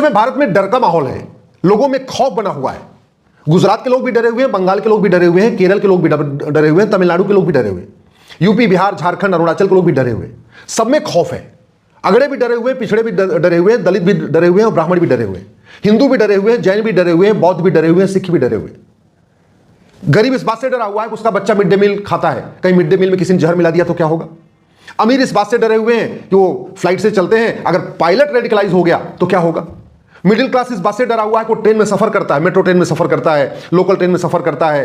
में भारत में डर का माहौल है, लोगों में खौफ बना हुआ है। गुजरात के लोग भी डरे हुए हैं, बंगाल के लोग भी डरे हुए हैं, केरल के लोग भी डरे हुए हैं, तमिलनाडु के लोग भी डरे हुए हैं, यूपी, बिहार, झारखंड, अरुणाचल के लोग भी डरे हुए हैं। सब में खौफ है। अगड़े भी डरे हुए हैं, पिछड़े भी डरे हुए हैं, दलित भी डरे हुए हैं और ब्राह्मण भी डरे हुए हैं, हिंदू भी डरे हुए हैं, जैन भी डरे हुए हैं, बौद्ध भी डरे हुए हैं, सिख भी डरे हुए हैं। गरीब इस बात से डरा हुआ है कि उसका बच्चा मिड डे मील खाता है, कहीं मिड डे मील में किसी ने जहर मिला दिया तो क्या होगा। अमीर इस बात से डरे हुए हैं कि वो फ्लाइट से चलते हैं, अगर पायलट रेडिकलाइज हो गया तो क्या होगा। मिडिल क्लास इस बात से डरा हुआ है कि वो ट्रेन में सफर करता है, मेट्रो ट्रेन में सफर करता है, लोकल ट्रेन में सफर करता है,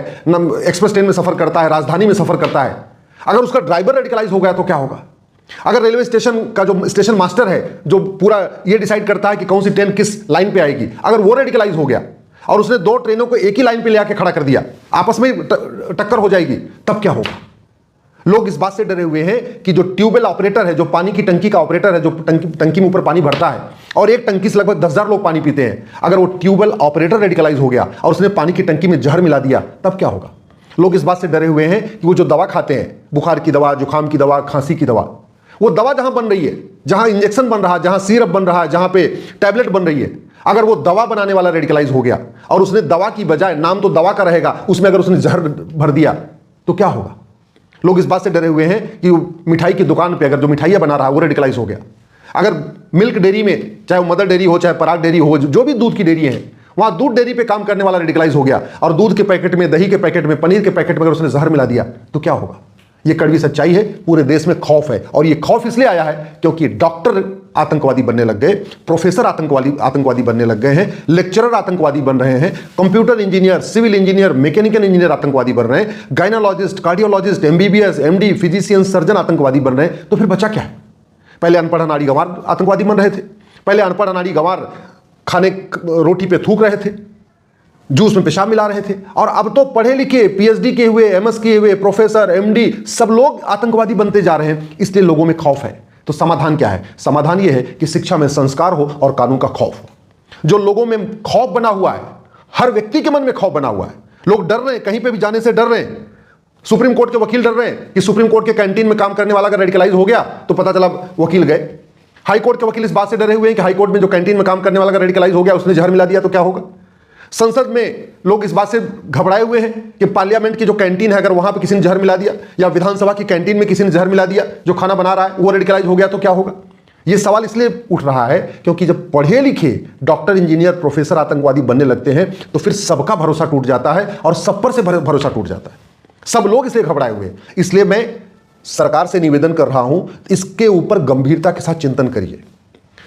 एक्सप्रेस ट्रेन में सफर करता है, राजधानी में सफर करता है, अगर उसका ड्राइवर रेडिकलाइज हो गया तो क्या होगा। अगर रेलवे स्टेशन का जो स्टेशन मास्टर है, जो पूरा ये डिसाइड करता है कि कौन सी ट्रेन किस लाइन पे आएगी, अगर वो रेडिकलाइज हो गया और उसने दो ट्रेनों को एक ही लाइन पे ले आके खड़ा कर दिया, आपस में टक्कर हो जाएगी, तब क्या होगा। लोग इस बात से डरे हुए हैं कि जो ट्यूबवेल ऑपरेटर है, जो पानी की टंकी का ऑपरेटर है, जो टंकी में ऊपर पानी भरता है और एक टंकी से लगभग 10,000 लोग पानी पीते हैं, अगर वो ट्यूबवेल ऑपरेटर रेडिकलाइज हो गया और उसने पानी की टंकी में जहर मिला दिया, तब क्या होगा। लोग इस बात से डरे हुए हैं कि वो जो दवा खाते हैं, बुखार की दवा, जुकाम की दवा, खांसी की दवा, वो दवा जहां बन रही है, जहां इंजेक्शन बन रहा है, जहां सिरप बन रहा है, जहां पे टैबलेट बन रही है, अगर वो दवा बनाने वाला रेडिकलाइज हो गया और उसने दवा की बजाय, नाम तो दवा का रहेगा, उसमें अगर उसने जहर भर दिया तो क्या होगा। लोग इस बात से डरे हुए हैं कि मिठाई की दुकान पे अगर जो मिठाइयां बना रहा है वो रेडिकलाइज हो गया, अगर मिल्क डेयरी में, चाहे वो मदर डेयरी हो, चाहे पराग डेयरी हो, जो भी दूध की डेयरी है, वहां दूध डेयरी पे काम करने वाला रेडिकलाइज हो गया और दूध के पैकेट में, दही के पैकेट में, पनीर के पैकेट में अगर उसने जहर मिला दिया तो क्या होगा। ये कड़वी सच्चाई है। पूरे देश में खौफ है और ये खौफ इसलिए आया है क्योंकि डॉक्टर आतंकवादी बनने लग गए, प्रोफेसर आतंकवादी बनने लग गए हैं, लेक्चरर आतंकवादी बन रहे हैं, computer engineer, civil engineer, mechanical engineer आतंकवादी बन रहे हैं, gynaecologist, cardiologist, MBBS, MD, physician, surgeon आतंकवादी बन रहे हैं। तो फिर बचा क्या है। पहले अनपढ़ अनाड़ी गंवार आतंकवादी बन रहे थे, पहले अनपढ़ अनाड़ी गंवार खाने रोटी पे थूक रहे थे, जूस में पेशाब मिला रहे थे, और अब तो पढ़े लिखे, पीएचडी किए हुए, एमएस किए हुए, प्रोफेसर, एमडी, सब लोग आतंकवादी बनते जा रहे हैं। इसलिए लोगों में खौफ है। तो समाधान क्या है। समाधान यह है कि शिक्षा में संस्कार हो और कानून का खौफ हो। जो लोगों में खौफ बना हुआ है, हर व्यक्ति के मन में खौफ बना हुआ है, लोग डर रहे हैं, कहीं पे भी जाने से डर रहे हैं। सुप्रीम कोर्ट के वकील डर रहे हैं कि सुप्रीम कोर्ट के कैंटीन में काम करने वाला अगर रेडिकलाइज हो गया तो पता चला वकील गए। हाई कोर्ट के वकील इस बात से डरे हुए हैं कि हाई कोर्ट में जो कैंटीन में काम करने वाला अगर रेडिकलाइज हो गया, उसने जहर मिला दिया तो क्या होगा। संसद में लोग इस बात से घबराए हुए हैं कि पार्लियामेंट की जो कैंटीन है, अगर वहां पे किसी ने जहर मिला दिया, या विधानसभा की कैंटीन में किसी ने जहर मिला दिया, जो खाना बना रहा है वो रेडिकलाइज हो गया तो क्या होगा। यह सवाल इसलिए उठ रहा है क्योंकि जब पढ़े लिखे डॉक्टर, इंजीनियर, प्रोफेसर आतंकवादी बनने लगते हैं तो फिर सबका भरोसा टूट जाता है और सब पर से भरोसा टूट जाता है। सब लोग इसलिए घबराए हुए हैं। इसलिए मैं सरकार से निवेदन कर रहा हूं, इसके ऊपर गंभीरता के साथ चिंतन करिए।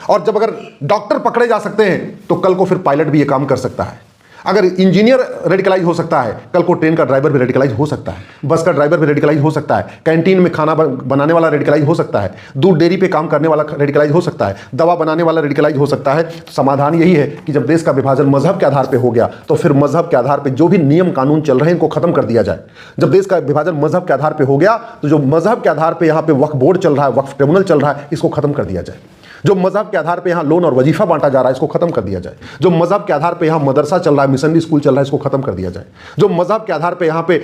और जब अगर डॉक्टर पकड़े जा सकते हैं तो कल को फिर पायलट भी ये काम कर सकता है। अगर इंजीनियर रेडिकलाइज हो सकता है, कल को ट्रेन का ड्राइवर भी रेडिकलाइज हो सकता है, बस का ड्राइवर भी रेडिकलाइज हो सकता है, कैंटीन में खाना बनाने वाला रेडिकलाइज हो सकता है, दूध डेयरी पे काम करने वाला रेडिकलाइज हो सकता है, दवा बनाने वाला रेडिकलाइज हो सकता है। तो समाधान यही है कि जब देश का विभाजन मजहब के आधार पर हो गया तो फिर मजहब के आधार पर जो भी नियम कानून चल रहे हैं इनको खत्म कर दिया जाए। जब देश का विभाजन मजहब के आधार पर हो गया तो जो मजहब के आधार पर यहाँ पे वक्फ बोर्ड चल रहा है, वक्फ ट्रिब्यूनल चल रहा है, इसको खत्म कर दिया जाए। जो मजहब के आधार पे यहाँ लोन और वजीफा बांटा जा रहा है, इसको खत्म कर दिया जाए। जो मजहब के आधार पे यहाँ मदरसा चल रहा है, मिशनरी स्कूल चल रहा है, इसको खत्म कर दिया जाए। जो मजहब के आधार पे यहाँ पे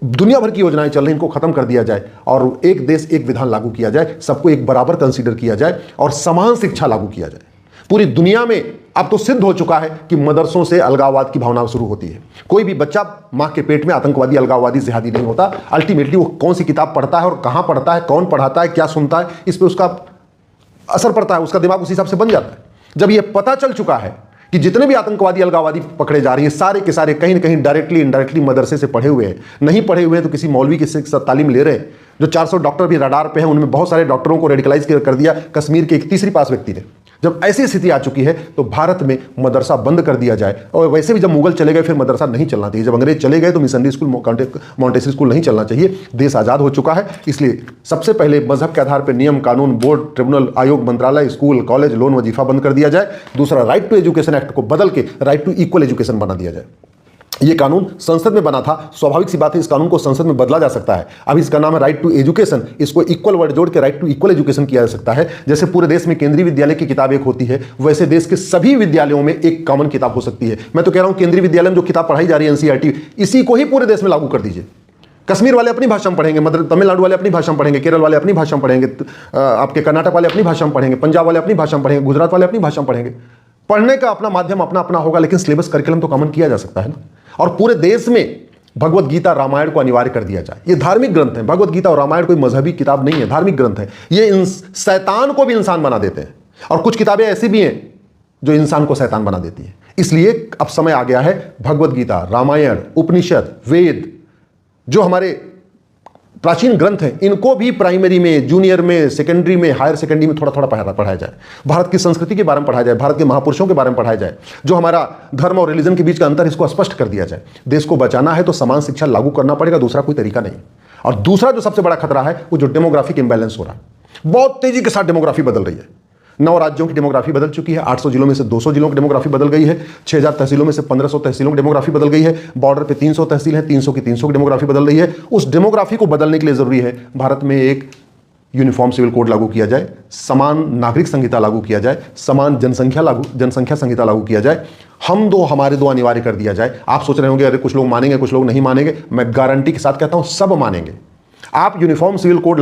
दुनिया भर की योजनाएं चल रही हैं, इनको खत्म कर दिया जाए और एक देश एक विधान लागू किया जाए, सबको एक बराबर कंसीडर किया जाए और समान शिक्षा लागू किया जाए। पूरी दुनिया में अब तो सिद्ध हो चुका है कि मदरसों से अलगाववाद की भावना शुरू होती है। कोई भी बच्चा माँ के पेट में आतंकवादी, अलगाववादी, जिहादी नहीं होता। अल्टीमेटली वो कौन सी किताब पढ़ता है और कहाँ पढ़ता है, कौन पढ़ाता है, क्या सुनता है, इस पर उसका असर पड़ता है, उसका दिमाग उस हिसाब से बन जाता है। जब ये पता चल चुका है कि जितने भी आतंकवादी, अलगाववादी पकड़े जा रहे हैं, सारे के सारे कहीं ना कहीं डायरेक्टली इनडायरेक्टली मदरसे से पढ़े हुए हैं, नहीं पढ़े हुए हैं तो किसी मौलवी की तालीम ले रहे हैं। जो 400 डॉक्टर भी रडार पे हैं, उनमें बहुत सारे डॉक्टरों को रेडिकलाइज कर दिया कश्मीर के एक तीसरी पास व्यक्ति ने। जब ऐसी स्थिति आ चुकी है तो भारत में मदरसा बंद कर दिया जाए। और वैसे भी जब मुगल चले गए फिर मदरसा नहीं चलना चाहिए। जब अंग्रेज चले गए तो मिशनरी स्कूल, मॉन्टेसरी स्कूल नहीं चलना चाहिए। देश आज़ाद हो चुका है, इसलिए सबसे पहले मजहब के आधार पर नियम कानून, बोर्ड, ट्रिब्यूनल, आयोग, मंत्रालय, स्कूल, कॉलेज, लोन, वजीफा बंद कर दिया जाए। दूसरा, राइट टू एजुकेशन एक्ट को बदल के राइट टू इक्वल एजुकेशन बना दिया जाए। ये कानून संसद में बना था, स्वाभाविक सी बात है इस कानून को संसद में बदला जा सकता है। अब इसका नाम है राइट टू एजुकेशन, इसको इक्वल वर्ड जोड़ के राइट टू इक्वल एजुकेशन किया जा सकता है। जैसे पूरे देश में केंद्रीय विद्यालय की किताब एक होती है, वैसे देश के सभी विद्यालयों में एक कॉमन किताब हो सकती है। मैं तो कह रहा हूं केंद्रीय विद्यालय में जो किताब पढ़ाई जा रही है एनसीईआरटी, इसी को ही पूरे देश में लागू कर दीजिए। कश्मीर वाले अपनी भाषा में पढ़ेंगे, मतलब तमिलनाडु वाले अपनी भाषा में पढ़ेंगे, केरल वाले अपनी भाषा में पढ़ेंगे, आपके कर्नाटक वाले अपनी भाषा में पढ़ेंगे, पंजाब वाले अपनी भाषा में पढ़ेंगे, गुजरात वाले अपनी भाषा में पढ़ेंगे। पढ़ने का अपना माध्यम अपना अपना होगा, लेकिन सिलेबस करिकुलम तो कॉमन किया जा सकता है ना। और पूरे देश में भगवत गीता रामायण को अनिवार्य कर दिया जाए। ये धार्मिक ग्रंथ है, भगवत गीता और रामायण कोई मजहबी किताब नहीं है, धार्मिक ग्रंथ है। ये शैतान को भी इंसान बना देते हैं, और कुछ किताबें ऐसी भी हैं जो इंसान को शैतान बना देती है। इसलिए अब समय आ गया है भगवत गीता, रामायण, उपनिषद, वेद, जो हमारे प्राचीन ग्रंथ हैं, इनको भी प्राइमरी में, जूनियर में, सेकेंडरी में, हायर सेकेंडरी में थोड़ा थोड़ा पढ़ाया जाए। भारत की संस्कृति के बारे में पढ़ाया जाए, भारत के महापुरुषों के बारे में पढ़ाया जाए, जो हमारा धर्म और रिलीजन के बीच का अंतर, इसको स्पष्ट कर दिया जाए। देश को बचाना है तो समान शिक्षा लागू करना पड़ेगा, दूसरा कोई तरीका नहीं। और दूसरा जो सबसे बड़ा खतरा है वो जो डेमोग्राफिक इंबैलेंस हो रहा है, बहुत तेजी के साथ डेमोग्राफी बदल रही है। 9 राज्यों की डेमोग्राफी बदल चुकी है, 800 जिलों में से 200 जिलों की डेमोग्राफी बदल गई है, 6000 तहसीलों में से 1500 तहसीलों की डेमोग्राफी बदल गई है, बॉर्डर पे 300 तहसील है, 300 की डेमोग्राफी बदल रही है। उस डेमोग्राफी को बदलने के लिए जरूरी है भारत में एक यूनिफॉर्म सिविल कोड लागू किया जाए, समान नागरिक संहिता लागू किया जाए, समान जनसंख्या संहिता लागू किया जाए, हमारे दो अनिवार्य कर दिया जाए। आप सोच रहे होंगे अरे कुछ लोग मानेंगे कुछ लोग नहीं मानेंगे, मैं गारंटी के साथ कहता हूं सब मानेंगे। आप यूनिफॉर्म सिविल कोड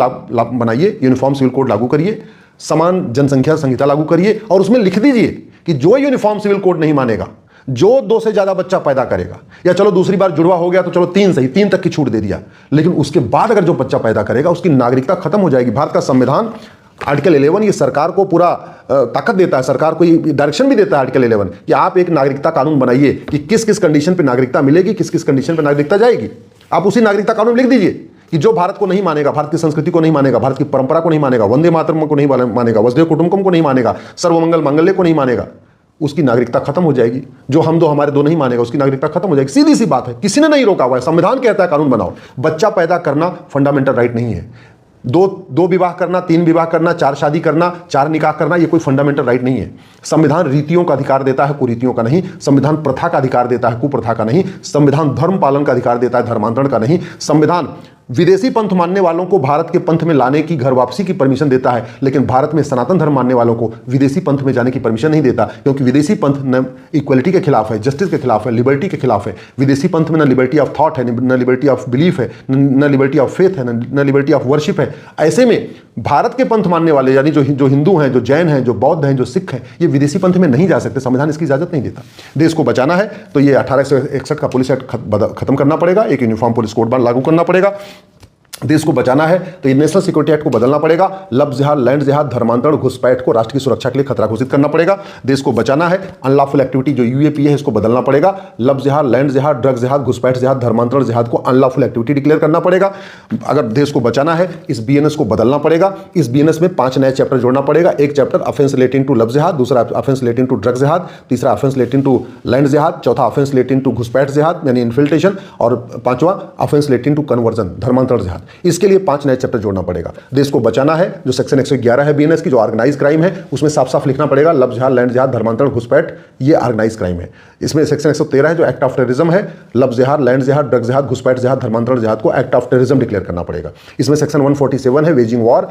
बनाइए, यूनिफॉर्म सिविल कोड लागू करिए, समान जनसंख्या संहिता लागू करिए, और उसमें लिख दीजिए कि जो यूनिफॉर्म सिविल कोड नहीं मानेगा, जो 2 से ज्यादा बच्चा पैदा करेगा, या चलो दूसरी बार जुड़वा हो गया तो चलो 3 सही, 3 तक की छूट दे दिया, लेकिन उसके बाद अगर जो बच्चा पैदा करेगा उसकी नागरिकता खत्म हो जाएगी। भारत का संविधान आर्टिकल 11 ये सरकार को पूरा ताकत देता है, सरकार को डायरेक्शन भी देता है आर्टिकल 11 कि आप एक नागरिकता कानून बनाइए कि किस किस कंडीशन पर नागरिकता मिलेगी, किस किस कंडीशन पर नागरिकता जाएगी। आप उसी नागरिकता कानून में लिख दीजिए कि जो भारत को नहीं मानेगा, भारत की संस्कृति को नहीं मानेगा, भारत की परंपरा को नहीं मानेगा, वंदे मातरम को नहीं मानेगा, वसुधैव कुटुंबकम को नहीं मानेगा, सर्वमंगल मांगल्य को नहीं मानेगा, उसकी नागरिकता खत्म हो जाएगी। जो हम दो हमारे दो नहीं मानेगा, उसकी नागरिकता खत्म हो जाएगी। सीधी सी बात है, किसी ने नहीं रोका हुआ है, संविधान कहता है कानून बनाओ। बच्चा पैदा करना फंडामेंटल राइट नहीं है। दो विवाह करना, 3 विवाह करना, 4 शादी करना, 4 निकाह करना, ये कोई फंडामेंटल राइट नहीं है। संविधान रीतियों का अधिकार देता है, कुरीतियों का नहीं। संविधान प्रथा का अधिकार देता है, कुप्रथा का नहीं। संविधान धर्म पालन का अधिकार देता है, धर्मांतरण का नहीं। संविधान विदेशी पंथ मानने वालों को भारत के पंथ में लाने की, घर वापसी की परमिशन देता है, लेकिन भारत में सनातन धर्म मानने वालों को विदेशी पंथ में जाने की परमिशन नहीं देता, क्योंकि विदेशी पंथ न इक्वलिटी के खिलाफ है, जस्टिस के खिलाफ है, लिबर्टी के खिलाफ है। विदेशी पंथ में न लिबर्टी ऑफ थॉट है, न लिबर्टी ऑफ बिलीफ है, न लिबर्टी ऑफ फेथ है, न लिबर्टी ऑफ वर्शिप है। ऐसे में भारत के पंथ मानने वाले, यानी जो हिंदू हैं, जो जैन हैं, जो बौद्ध हैं, जो सिख हैं, ये विदेशी पंथ में नहीं जा सकते। संविधान इसकी इजाजत नहीं देता। देश को बचाना है तो ये 1861 का पुलिस एक्ट खत्म करना पड़ेगा, एक यूनिफॉर्म पुलिस कोड लागू करना पड़ेगा। देश को बचाना है तो ये नेशनल सिक्योरिटी एक्ट को बदलना पड़ेगा। लव जिहाद, लैंड जिहाद, धर्मांतरण, घुसपैठ को राष्ट्र की सुरक्षा के लिए खतरा घोषित करना पड़ेगा। देश को बचाना है, अनलॉफुल एक्टिविटी जो यूएपी है इसको बदलना पड़ेगा। लव जिहाद, लैंड जिहाद, ड्रग जिहाद, घुसपैठ जिहाद, धर्मांतरण जिहाद को अनलॉफुल एक्टिविटी डिक्लेयर करना पड़ेगा। अगर देश को बचाना है इस बीएनएस को बदलना पड़ेगा। इस बीएनएस में 5 नए चैप्टर जोड़ना पड़ेगा। एक chapter offence relating to love जिहाद, दूसरा ऑफेंस रिलेटिंग टू ड्रग जिहाद, तीसरा ऑफेंस रिलेटिंग टू लैंड जिहाद, चौथा ऑफेंस रिलेटिंग टू घुसपैठ जिहाद यानी इन्फिल्ट्रेशन, और 5वां ऑफेंस रिलेटिंग टू कन्वर्जन, धर्मांतरण जिहाद। इसके लिए 5 नए चैप्टर जोड़ना पड़ेगा। देश को बचाना है जो सेक्शन 111 है बीएनएस की, जो ऑर्गेनाइज क्राइम है, उसमें साफ साफ लिखना पड़ेगा लव जिहाद, लैंड जिहाद, धर्मांतरण, घुसपैठ ये ऑर्गेनाइज क्राइम है। इसमें सेक्शन 113 है जो एक्ट ऑफ टेररिज्म है, लव जिहाद, लैंड जिहाद, ड्रग जिहाद, घुसपैठ जिहाद, धर्मांतरण जिहाद को एक्ट ऑफ टेररिज्म डिक्लेयर करना पड़ेगा। इसमें सेक्शन 147 है वेजिंग वॉर,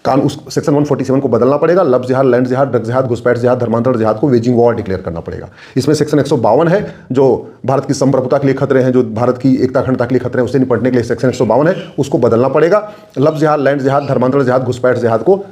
उस सेक्शन 147 को बदलना पड़ेगा। लव जिहाद, लैंड जिहाद, ड्रग जिहाद, घुसपैठ जिहाद, धर्मांतरण जिहाद को वेजिंग वॉर डिक्लेयर करना पड़ेगा। इसमें सेक्शन 152 है जो भारत की संप्रभुता के लिए खतरे हैं, जो भारत की एकता अखंडता के लिए खतरे हैं, उससे निपटने के लिए सेक्शन 152 है, उसको बदलना पड़ेगा। लव जिहाद, लैंड जिहाद, धर्मांतरण जिहाद, घुसपैठ जिहाद को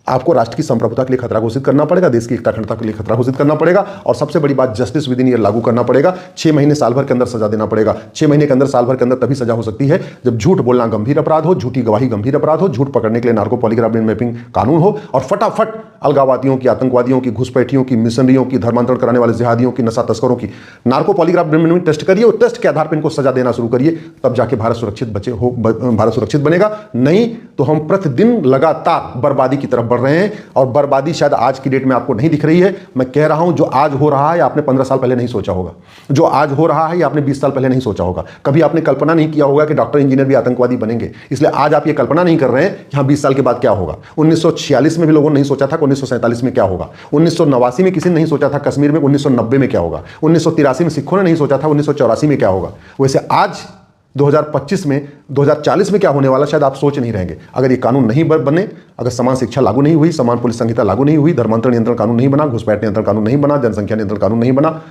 आपको राष्ट्र की संप्रभुता के लिए खतरा घोषित करना पड़ेगा, देश की एकता अखंडता के लिए खतरा घोषित करना पड़ेगा। और सबसे बड़ी बात, जस्टिस विद इन ईयर लागू करना पड़ेगा। 6 महीने साल भर के अंदर सजा देना पड़ेगा। 6 महीने के अंदर, साल भर के अंदर तभी सजा हो सकती है जब झूठ बोलना गंभीर अपराध हो, झूठी गवाही गंभीर अपराध हो, झूठ पकड़ने के लिए नार्को पॉलीग्राफ ब्रेन मैपिंग कानून हो, और फटाफट अलगाववादियों की, आतंकवादियों की, घुसपैठियों की, मिशनरियों की, धर्मांतरण कराने वाले जिहादियों की, नशा तस्करों की narco polygraph brain mapping test करिए और टेस्ट के आधार पर इनको सजा देना शुरू करिए, तब जाके भारत सुरक्षित बनेगा। नहीं तो हम प्रतिदिन लगातार बर्बादी की तरफ बढ़ रहे हैं, और बर्बादी शायद आज की डेट में आपको नहीं दिख रही है। मैं कह रहा हूं जो आज हो रहा है आपने 15 साल पहले नहीं सोचा होगा, जो आज हो रहा है ये आपने 20 साल पहले नहीं सोचा होगा। कभी आपने कल्पना नहीं किया होगा कि डॉक्टर इंजीनियर भी आतंकवादी बनेंगे, इसलिए आज आप ये कल्पना नहीं कर रहे हैं कि हाँ 20 साल के बाद क्या होगा। 1946 में भी लोगों ने नहीं सोचा था कि 1947 में क्या होगा। 1989 में किसी ने नहीं सोचा था कश्मीर में 1990 में क्या होगा। 1983 में सिखों ने नहीं सोचा था 1984 में क्या होगा। वैसे आज 2025 में, 2040 में क्या होने वाला शायद आप सोच नहीं रहेंगे। अगर ये कानून नहीं बने, अगर समान शिक्षा लागू नहीं हुई, समान पुलिस संहिता लागू नहीं हुई, धर्मांतरण नियंत्रण कानून नहीं बना, घुसपैठ नियंत्रण कानून नहीं बना, जनसंख्या नियंत्रण कानून नहीं बना,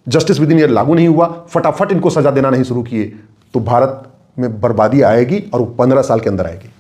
जस्टिस विद इन ईयर लागू नहीं हुआ, फटाफट इनको सजा देना नहीं शुरू किए, तो भारत में बर्बादी आएगी और वो 15 साल के अंदर आएगी।